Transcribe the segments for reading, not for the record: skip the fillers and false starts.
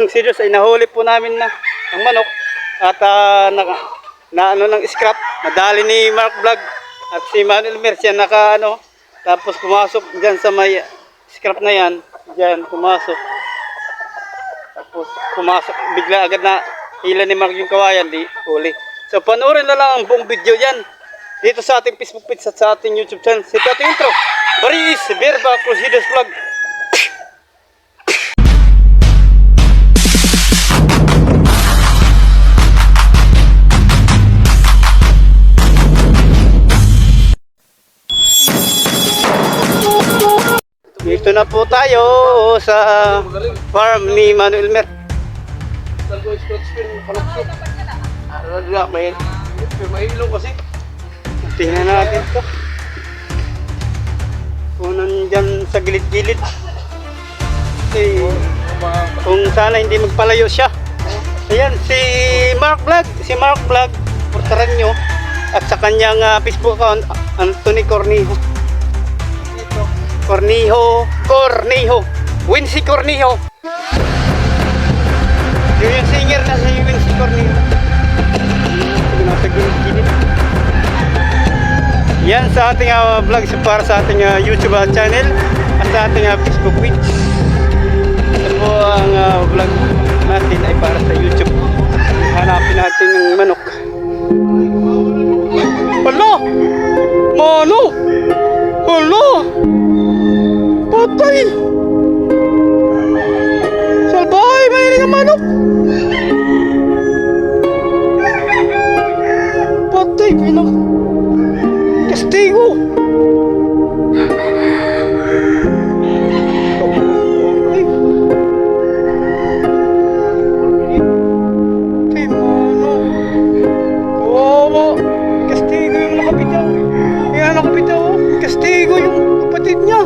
serious ay nahuli po namin na ang manok at na ano ng scrap. Nadali ni Mark Vlog at si Manuel Mercia tapos pumasok dyan sa may scrap na yan. Dyan pumasok. Tapos pumasok bigla agad na hila ni Mark yung kawayan, di huli. So panoorin na lang ang buong video yan dito sa ating Facebook page at sa ating YouTube channel. Sa ating intro, Baris Verba Crusaders Vlog. Dito na po tayo sa farm ni Manuel Mer. May ilong kasi. Tingnan natin ito. Punan dyan sa gilid-gilid. Kung sana hindi magpalayo siya. Ayan, si Mark Vlog, portaran nyo. At sa kanyang Facebook account, Anthony Cornejo. Wincy Cornejo. Yung singer na si Wincy Cornejo. Nasa gilid-gilid. Yan sa ating vlog para sa ating YouTube channel at sa ating Facebook page. Ito po ang vlog natin ay para sa YouTube. Hanapin natin yung manok. Hala! Mano! Hala! Patay! Salbahay! Mahiling ang manok! Patay! Pinang Castigo! Castigo yung nakabitaw. Yan nakabitaw. Castigo yung kapatid niya.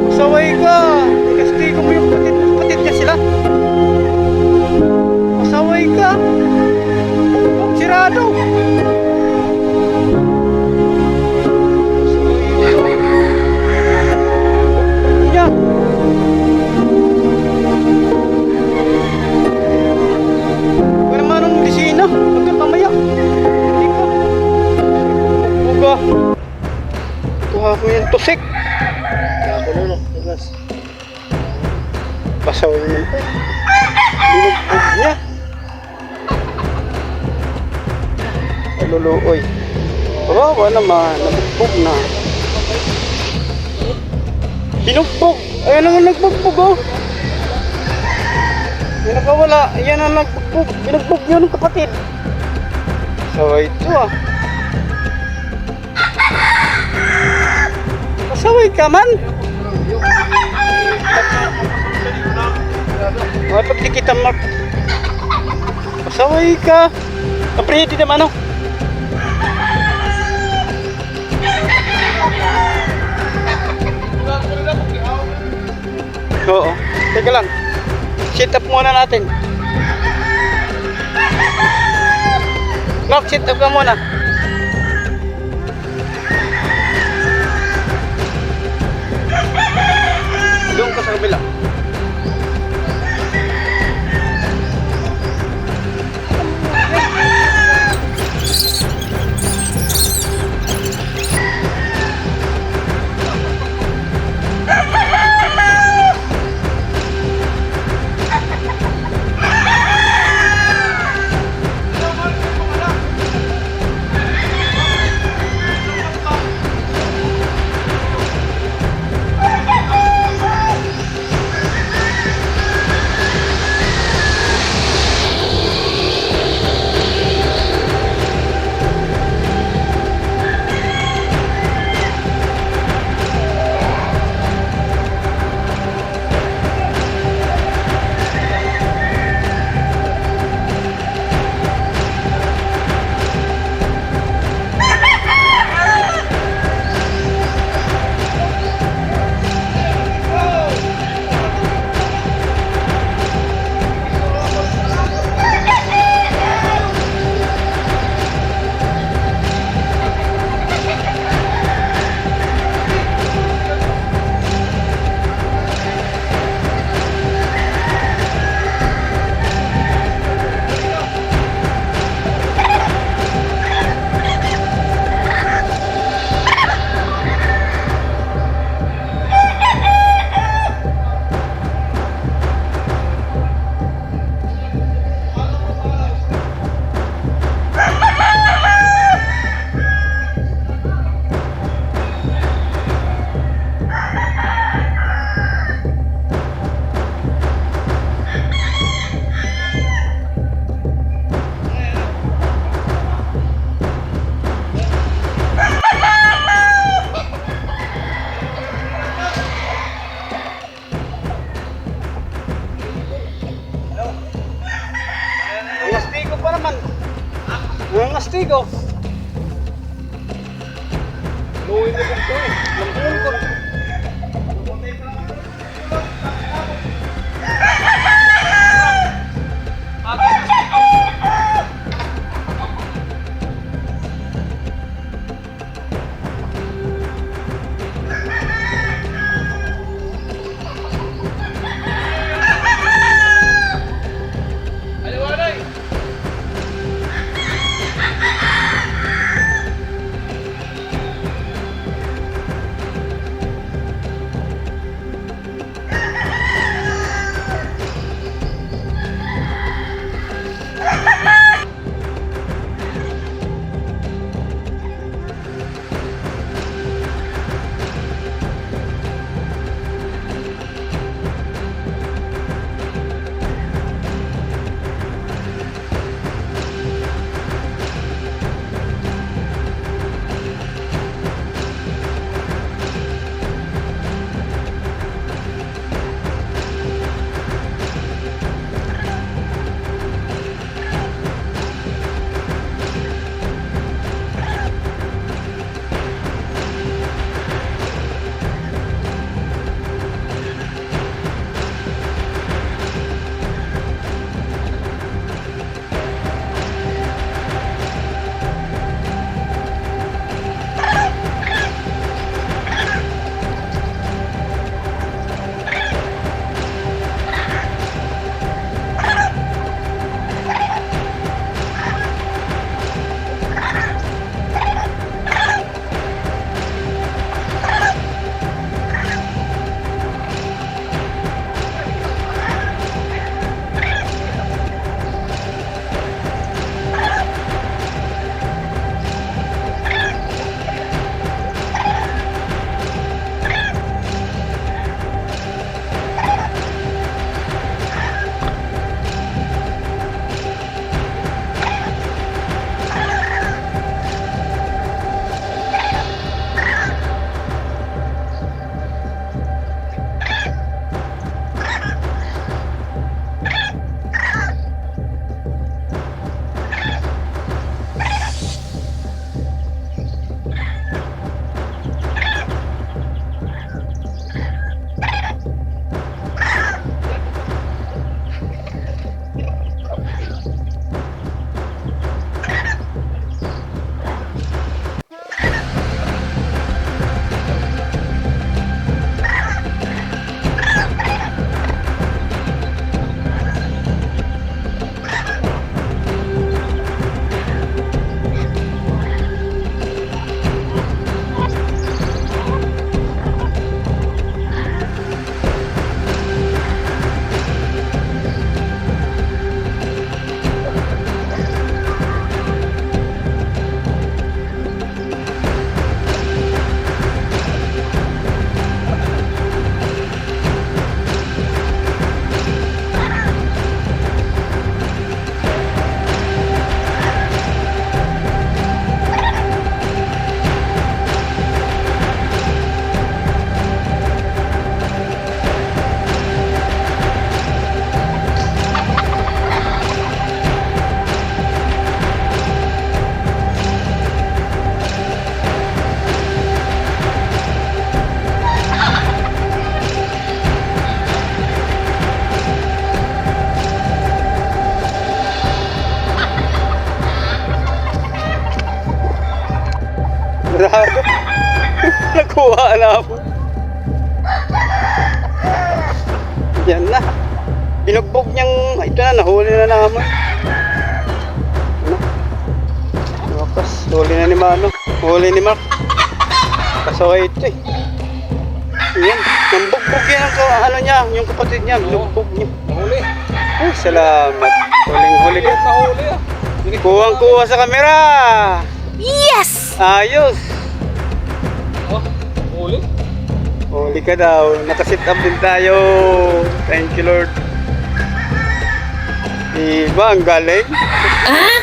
Masaway ka. Castigo mo yung kapatid niya sila. Masaway ka. Sirado. Yeah. Wala naman ang lisina. Hanggang mamaya. Hindi ka. Buga. Tuha ko yung tusik. Kaya ako nun. Basaw naman ito. Binugbog niya. Luluoy. Kawawa naman. Nabugbog na. Binugbog. Ayan ang nagbugbog oh. Yan nakawala. Ayan ang nagbugbog. Binugbog niya ng kapatid. Saway ito ah. Masaway ka man. Pag di kita masaway ka. Aprehiti naman oh. Oo. Teka lang. Sit up muna natin. Mark, sit up ka muna. Doon ka sa kabila. ng astig, oh. Luwi mo kung to, eh. Lampuan ko. Grabe. Nakuha na ako. Yan na. Binugbog niyang, ito na, nahuli na naman. Ano? Wakas, huli na ni Mano. Huli ni Mark. Kasaway ito eh. Yan, nambugbog yan ang ano niya, yung kapatid niya, binugbog niya. Nahuli. Ay, salamat. Huling-huli ka. Nahuli ah. Kuwang-kuha sa kamera. Yes! Ayos. Oh, huli. Huli ka daw. Nakasit up din tayo. Thank you, Lord. Diba, ang galing? Ah?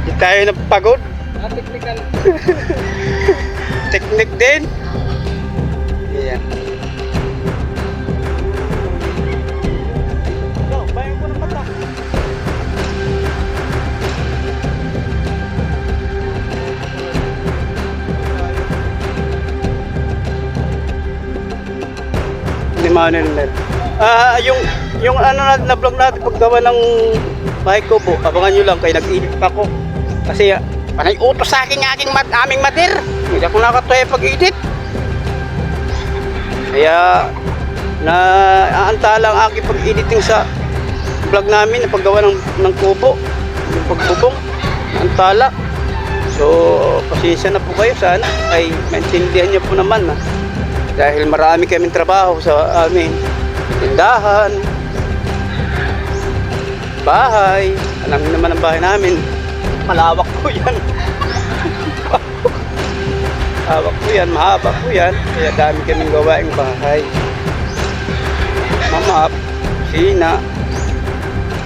Di tayo napagod. Ah, technical. Technique din. Yan. Bayan ko ng mata. Manuel Mer. Yung ano na vlog natin paggawa ng bahay ko po, abangan nyo lang kaya nag-edit pa ko. Kasi panay utos sa akin aming mater. Hindi ako nakatuya pag-edit. Kaya aantala ang aking pag-editing sa vlog namin na paggawa ng kubo, yung pagbubong, naantala. So, pasensya na po kayo sana ay maintindihan niyo po naman na dahil marami kaming trabaho sa amin tindahan, bahay. Alam niyo naman ang bahay namin, malawak po yan. Malawak po yan, mahaba po yan, kaya dami kaming gawaing bahay, mamap, sina.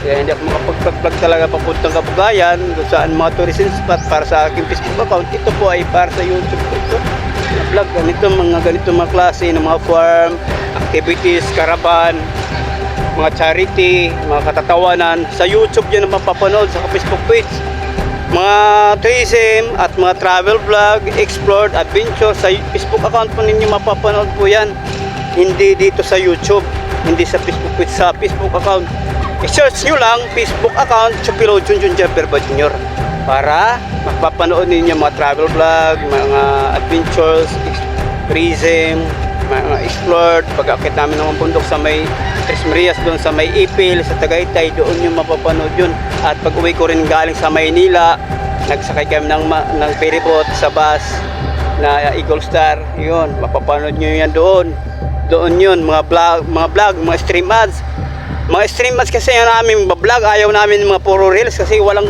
Kaya hindi ako makapag-vlog talaga papuntang Kabugayan kung saan mga tourism spot para sa aking Facebook account. Ito po ay para sa YouTube ko ito. Vlog ganito mga klase ng mga farm, activities, caravan, mga charity, mga katatawanan. Sa YouTube yun ang mapapanood sa Facebook page. Mga tourism at mga travel vlog, explored, adventure. Sa Facebook account po ninyo mapapanood po yan. Hindi dito sa YouTube, hindi sa Facebook page, sa Facebook account. I-search nyo lang Facebook account Chupilo Junjun Jumperba Jr. para mapapanood ninyo mga travel vlog, mga adventures, tourism, mga explored. Pag-akit namin ng bundok sa may Tres Marias, doon sa may Ipil, sa Tagaytay, doon yung mapapanood yun. At pag uwi ko rin galing sa Maynila, nagsakay kami ng ferryboat sa bus na Eagle Star, yun, mapapanood nyo yan doon. Doon yun, mga vlog, mga stream ads. Mga stream ads kasi yan namin vlog, ayaw namin mga puro reels kasi walang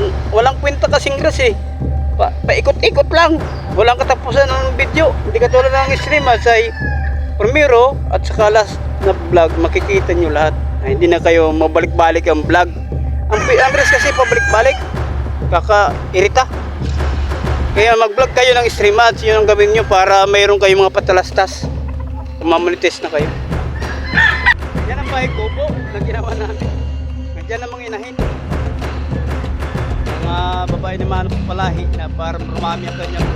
kwenta kasing reels eh. Paikot-ikot lang, walang katapusan ng video. Hindi katulad ng stream ads ay primero at saka last na vlog, makikita nyo lahat. Ay, hindi na kayo mabalik-balik ang vlog. Ang reels kasi pabalik-balik, kaka-irita. Kaya mag-vlog kayo ng stream ads, yun ang gawin nyo para mayroon kayong mga patalastas. Mamonetize na kayo. Yan ang bahay kubo na ginawa namin. Nandiyan ang mga inahin. Mga babae na manok palahi na para rumami ang kanyang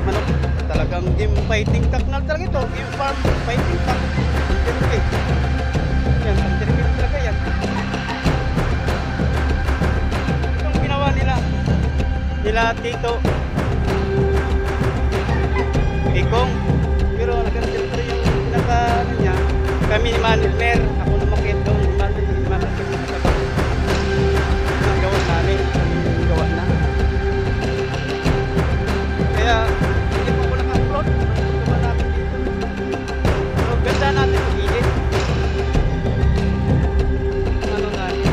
manok. Talagang game fighting cock na talaga ito. Game farm fighting cock. Yan, pagtiripin talaga yan. Itong ginawa nila Tito Ikong. Pero nagkaroon pa rin yung pinaka niya. Kami ni Manuel Mer, ako lumakit doon, Manuel ang gawa namin, gawa na. Kaya, hindi po ko naka-upload, gawa namin dito. Pero ganda natin mag-edit. Ano natin?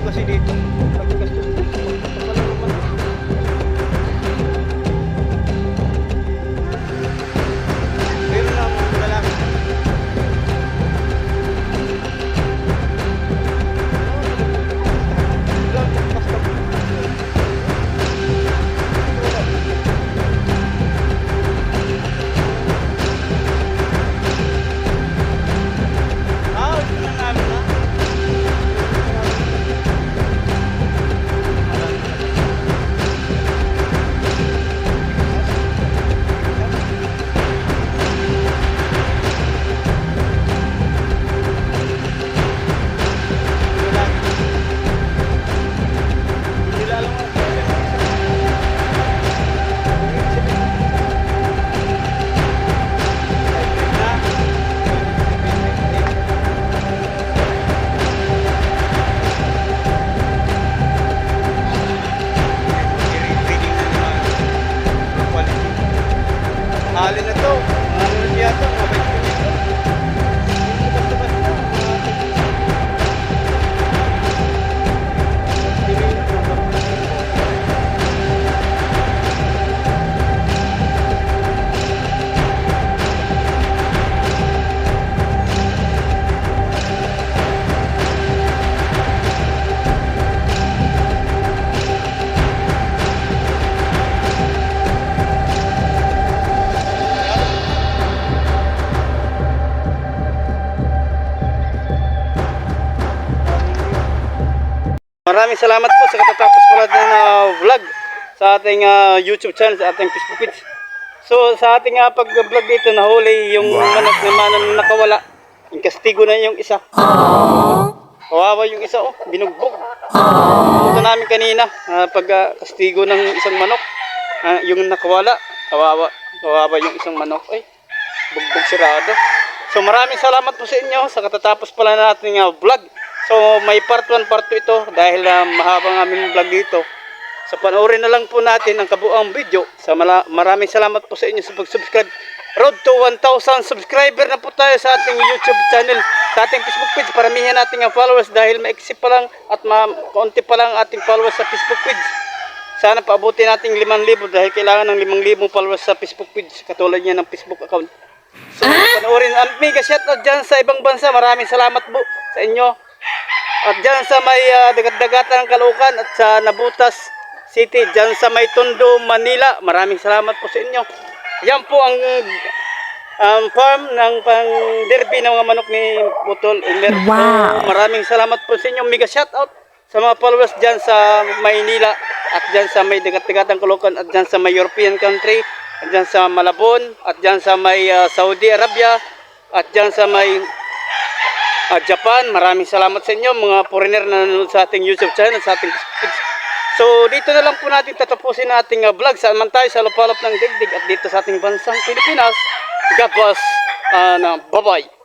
kasi dito. Pagkagastos ko. Wala naman. Meron na akong lalaki. Ito na namin na. Halin na to. Ano na yata? Mabait ko nito. Maraming salamat po sa katatapos pala ng vlog sa ating YouTube channel, sa ating Facebook page. So sa ating pag-vlog dito, nahuli yung manok na manang nakawala. Yung kastigo na yung isa. Kawawa yung isa, oh, binugbog. Punta namin kanina, pag-kastigo ng isang manok. Yung nakawala, kawawa yung isang manok. Ay, bugbog sirado. So maraming salamat po sa inyo sa katatapos pala nating vlog. So may part 1, part 2 ito dahil mahabang aming vlog dito. So panoorin na lang po natin ang kabuang video. So maraming salamat po sa inyo sa pag-subscribe. Road to 1,000 subscriber na po tayo sa ating YouTube channel, sa ating Facebook page. Paramihan natin ang followers dahil maiksi pa lang at kaunti pa lang ating followers sa Facebook page. Sana paabutin natin 5,000 dahil kailangan ng 5,000 followers sa Facebook page katulad niya ng Facebook account. So panoorin. Mega shoutout dyan sa ibang bansa. Maraming salamat po sa inyo. At dyan sa may dagat-dagatan ng Caloocan at sa Nabutas City, dyan sa may Tondo, Manila, maraming salamat po sa inyo. Yan po ang farm ng pang-derby ng mga manok ni Putol Elmer. Wow. So, maraming salamat po sa inyo. Mega shoutout sa mga followers dyan sa Maynila at dyan sa may dagat-dagatan ng Caloocan at dyan sa may European country at dyan sa Malabon at dyan sa may Saudi Arabia at dyan sa may Japan. Maraming salamat sa inyo mga foreigner na nanonood sa ating YouTube channel, sa ating Facebook page. So dito na lang po natin tatapusin ating vlog. Saan man tayo sa lupalop ng digdig at dito sa ating bansang Pilipinas. God bless. Bye-bye.